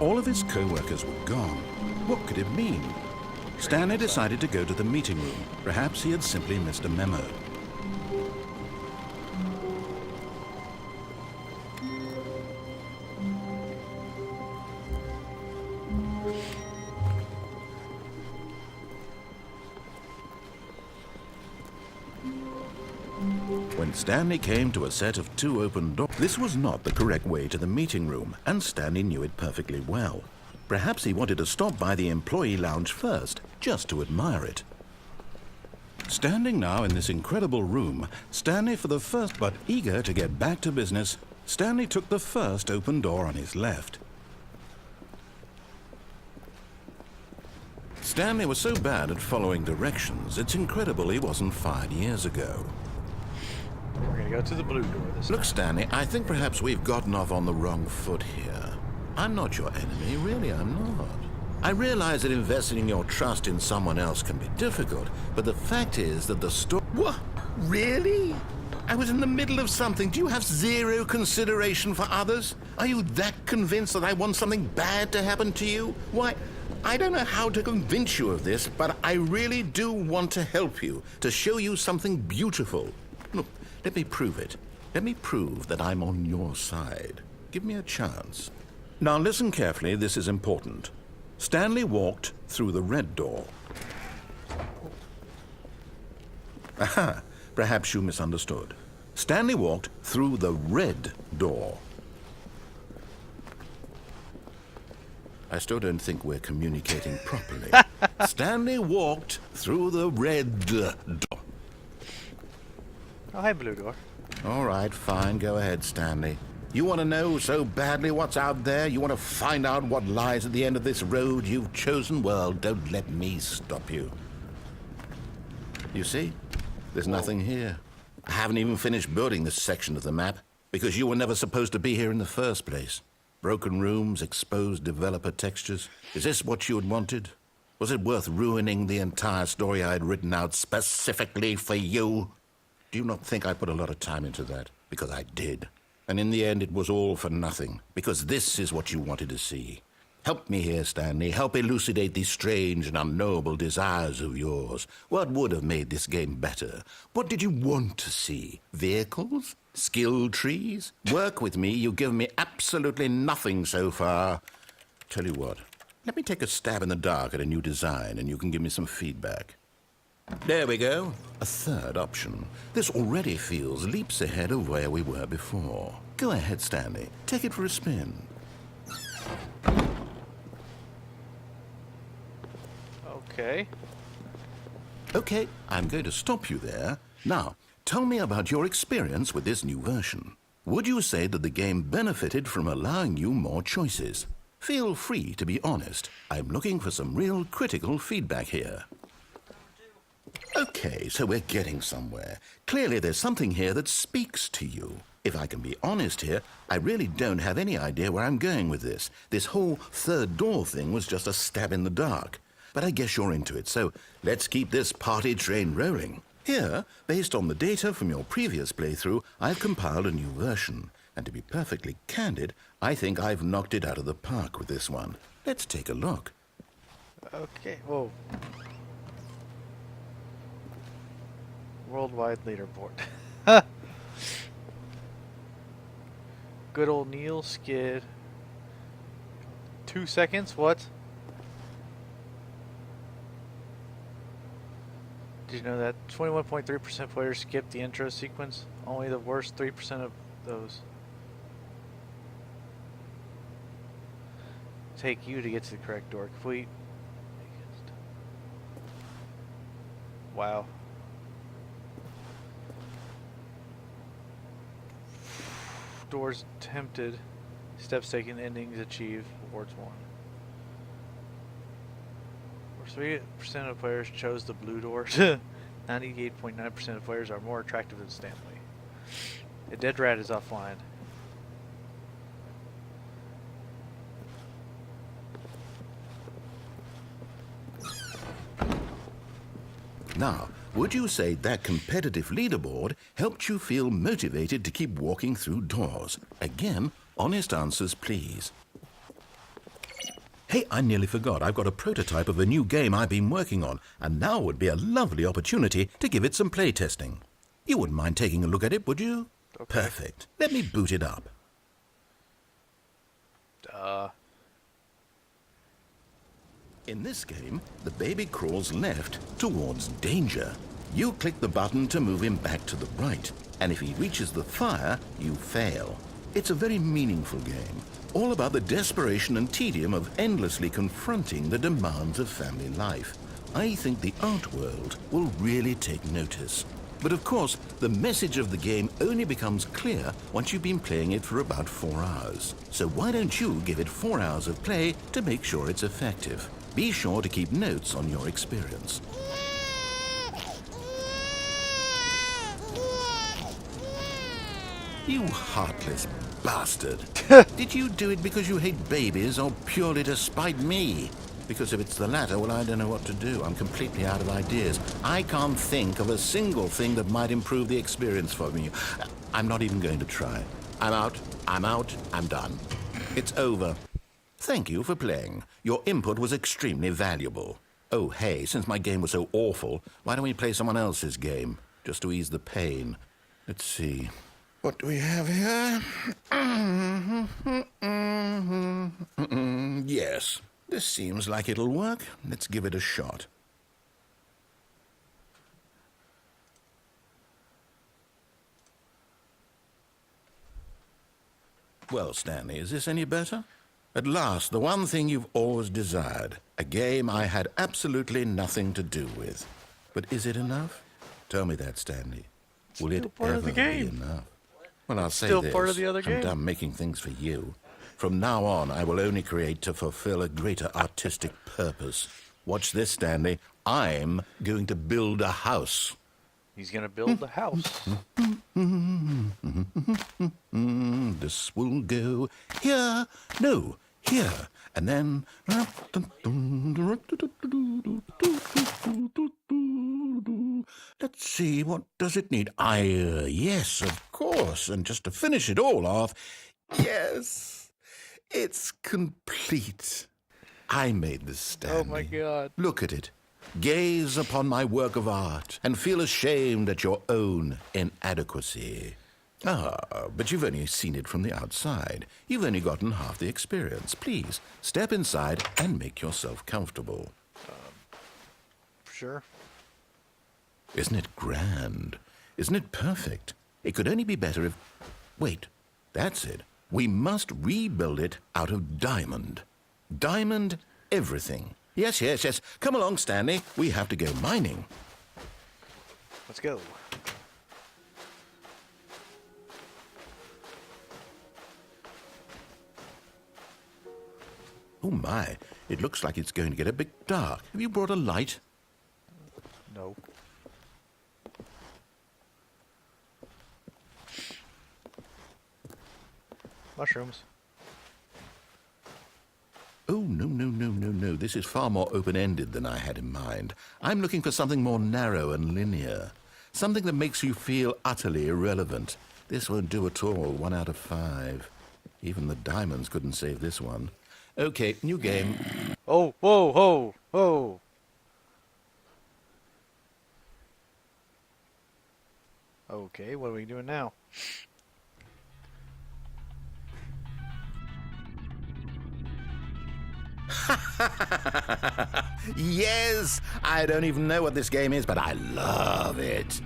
All of his co-workers were gone. What could it mean? Stanley decided to go to the meeting room. Perhaps he had simply missed a memo. When Stanley came to a set of 2 open doors, this was not the correct way to the meeting room, and Stanley knew it perfectly well. Perhaps he wanted to stop by the employee lounge first, just to admire it. Standing now in this incredible room, Stanley for the first, but eager to get back to business, Stanley took the first open door on his left. Stanley was so bad at following directions, it's incredible he wasn't fired years ago. We're gonna go to the blue door this time. Look, Stanley, I think perhaps we've gotten off on the wrong foot here. I'm not your enemy, really I'm not. I realize that investing your trust in someone else can be difficult, but the fact is that the story... What? Really? I was in the middle of something. Do you have zero consideration for others? Are you that convinced that I want something bad to happen to you? Why, I don't know how to convince you of this, but I really do want to help you, to show you something beautiful. Look, let me prove it. Let me prove that I'm on your side. Give me a chance. Now listen carefully, this is important. Stanley walked through the red door. Aha, perhaps you misunderstood. Stanley walked through the red door. I still don't think we're communicating properly. Stanley walked through the red door. Oh, hi, blue door. All right, fine. Go ahead, Stanley. You want to know so badly what's out there? You want to find out what lies at the end of this road you've chosen? Well, don't let me stop you. You see? There's nothing here. I haven't even finished building this section of the map because you were never supposed to be here in the first place. Broken rooms, exposed developer textures. Is this what you had wanted? Was it worth ruining the entire story I had written out specifically for you? Do you not think I put a lot of time into that? Because I did. And in the end, it was all for nothing, because this is what you wanted to see. Help me here, Stanley. Help elucidate these strange and unknowable desires of yours. What would have made this game better? What did you want to see? Vehicles? Skill trees? Work with me. You've given me absolutely nothing so far. Tell you what, let me take a stab in the dark at a new design, and you can give me some feedback. There we go. A third option. This already feels leaps ahead of where we were before. Go ahead, Stanley. Take it for a spin. Okay. Okay, I'm going to stop you there. Now, tell me about your experience with this new version. Would you say that the game benefited from allowing you more choices? Feel free to be honest. I'm looking for some real critical feedback here. Okay, so we're getting somewhere. Clearly there's something here that speaks to you. If I can be honest here, I really don't have any idea where I'm going with this. This whole third door thing was just a stab in the dark. But I guess you're into it, so let's keep this party train rolling. Here, based on the data from your previous playthrough, I've compiled a new version. And to be perfectly candid, I think I've knocked it out of the park with this one. Let's take a look. Okay. Whoa. Worldwide leaderboard. Good old Neil Skid. 2 seconds? What? Did you know that 21.3% players skip the intro sequence? Only the worst 3% of those take you to get to the correct door. Complete. Wow. Doors tempted, steps taken, endings achieved, awards won. 3% of players chose the blue door. 98.9% of players are more attractive than Stanley. The dead rat is offline. Now, would you say that competitive leaderboard helped you feel motivated to keep walking through doors? Again, honest answers, please. Hey, I nearly forgot. I've got a prototype of a new game I've been working on, and now would be a lovely opportunity to give it some play testing. You wouldn't mind taking a look at it, would you? Okay. Perfect. Let me boot it up. In this game, the baby crawls left towards danger. You click the button to move him back to the right, and if he reaches the fire, you fail. It's a very meaningful game, all about the desperation and tedium of endlessly confronting the demands of family life. I think the art world will really take notice. But of course, the message of the game only becomes clear once you've been playing it for about 4 hours. So why don't you give it 4 hours of play to make sure it's effective? Be sure to keep notes on your experience. You heartless bastard. Did you do it because you hate babies or purely to spite me? Because if it's the latter, well, I don't know what to do. I'm completely out of ideas. I can't think of a single thing that might improve the experience for me. I'm not even going to try. I'm out, I'm done. It's over. Thank you for playing. Your input was extremely valuable. Oh, hey, since my game was so awful, why don't we play someone else's game? Just to ease the pain. Let's see. What do we have here? Yes, this seems like it'll work. Let's give it a shot. Well, Stanley, is this any better? At last, the one thing you've always desired. A game I had absolutely nothing to do with. But is it enough? Tell me that, Stanley. Will it ever be enough? Well, I'll say Still this. part of the other I'm game. done making things for you. From now on, I will only create to fulfill a greater artistic purpose. Watch this, Stanley. I'm going to build a house. He's gonna build a house. This will go here. No, here. And then... Let's see, what does it need? Yes, of course. And just to finish it all off, yes, it's complete. I made this, Stanley. Oh my God. Look at it. Gaze upon my work of art and feel ashamed at your own inadequacy. Ah, but you've only seen it from the outside. You've only gotten half the experience. Please, step inside and make yourself comfortable. Sure. Isn't it grand? Isn't it perfect? It could only be better if... Wait, that's it. We must rebuild it out of diamond. Diamond everything. Yes. Come along, Stanley. We have to go mining. Let's go. Oh my, it looks like it's going to get a bit dark. Have you brought a light? No. Mushrooms. Oh, no. This is far more open-ended than I had in mind. I'm looking for something more narrow and linear. Something that makes you feel utterly irrelevant. This won't do at all. 1 out of 5. Even the diamonds couldn't save this one. Okay, new game. Oh, whoa. Okay, what are we doing now? Yes! I don't even know what this game is, but I love it.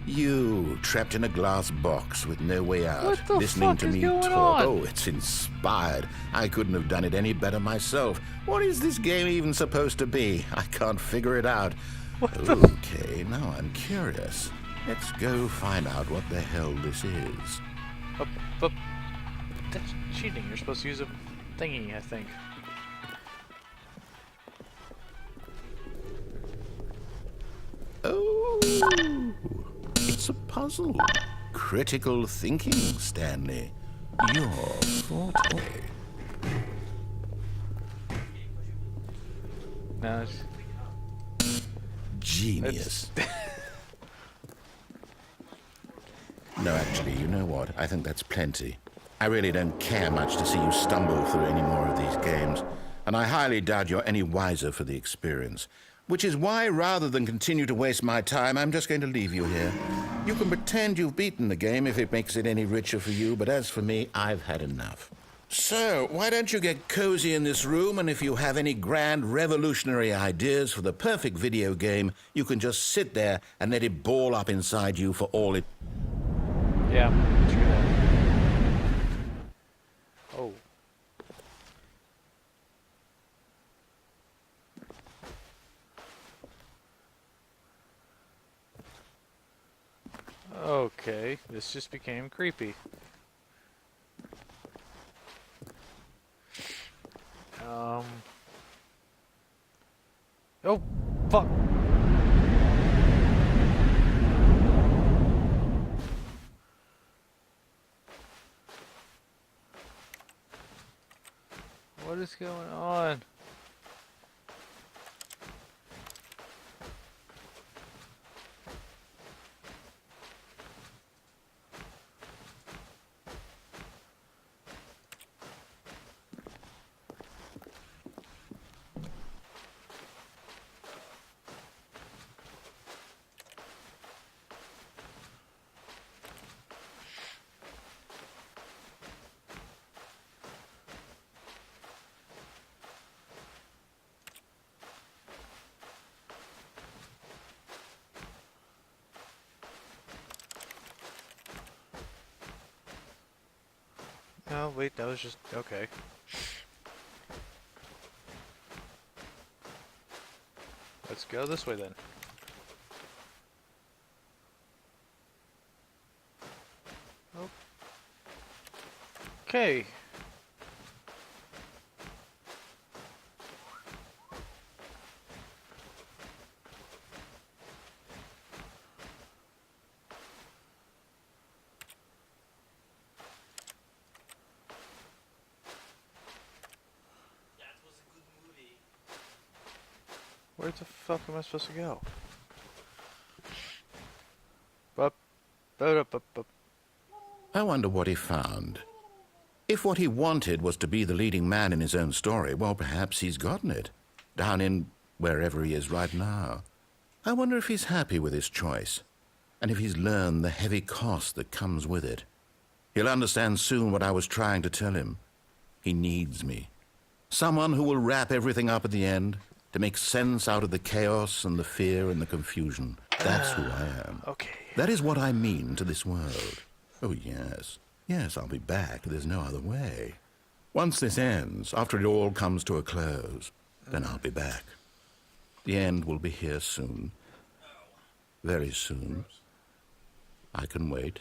You, trapped in a glass box with no way out, What the listening fuck to is me going talk. on? Oh, it's inspired. I couldn't have done it any better myself. What is this game even supposed to be? I can't figure it out. Okay, now I'm curious. Let's go find out what the hell this is. But that's cheating. You're supposed to use a thingy, I think. Oh, it's a puzzle. Critical thinking, Stanley. Your forte. No, Genius. No, actually, you know what? I think that's plenty. I really don't care much to see you stumble through any more of these games. and I highly doubt you're any wiser for the experience. Which is why, rather than continue to waste my time, I'm just going to leave you here. You can pretend you've beaten the game if it makes it any richer for you, but as for me, I've had enough. So, why don't you get cozy in this room, and if you have any grand revolutionary ideas for the perfect video game, you can just sit there and let it ball up inside you for all it... Yeah, true that. Oh. Okay, this just became creepy. Oh, fuck. What is going on? Oh, wait, that was just... okay. Let's go this way then. Okay. Where the fuck am I supposed to go? I wonder what he found. If what he wanted was to be the leading man in his own story, well, perhaps he's gotten it. Down in wherever he is right now. I wonder if he's happy with his choice, and if he's learned the heavy cost that comes with it. He'll understand soon what I was trying to tell him. He needs me. Someone who will wrap everything up at the end, to make sense out of the chaos and the fear and the confusion. That's who I am. Okay. That is what I mean to this world. Oh, yes. Yes, I'll be back. There's no other way. Once this ends, after it all comes to a close, then I'll be back. The end will be here soon. Very soon. I can wait.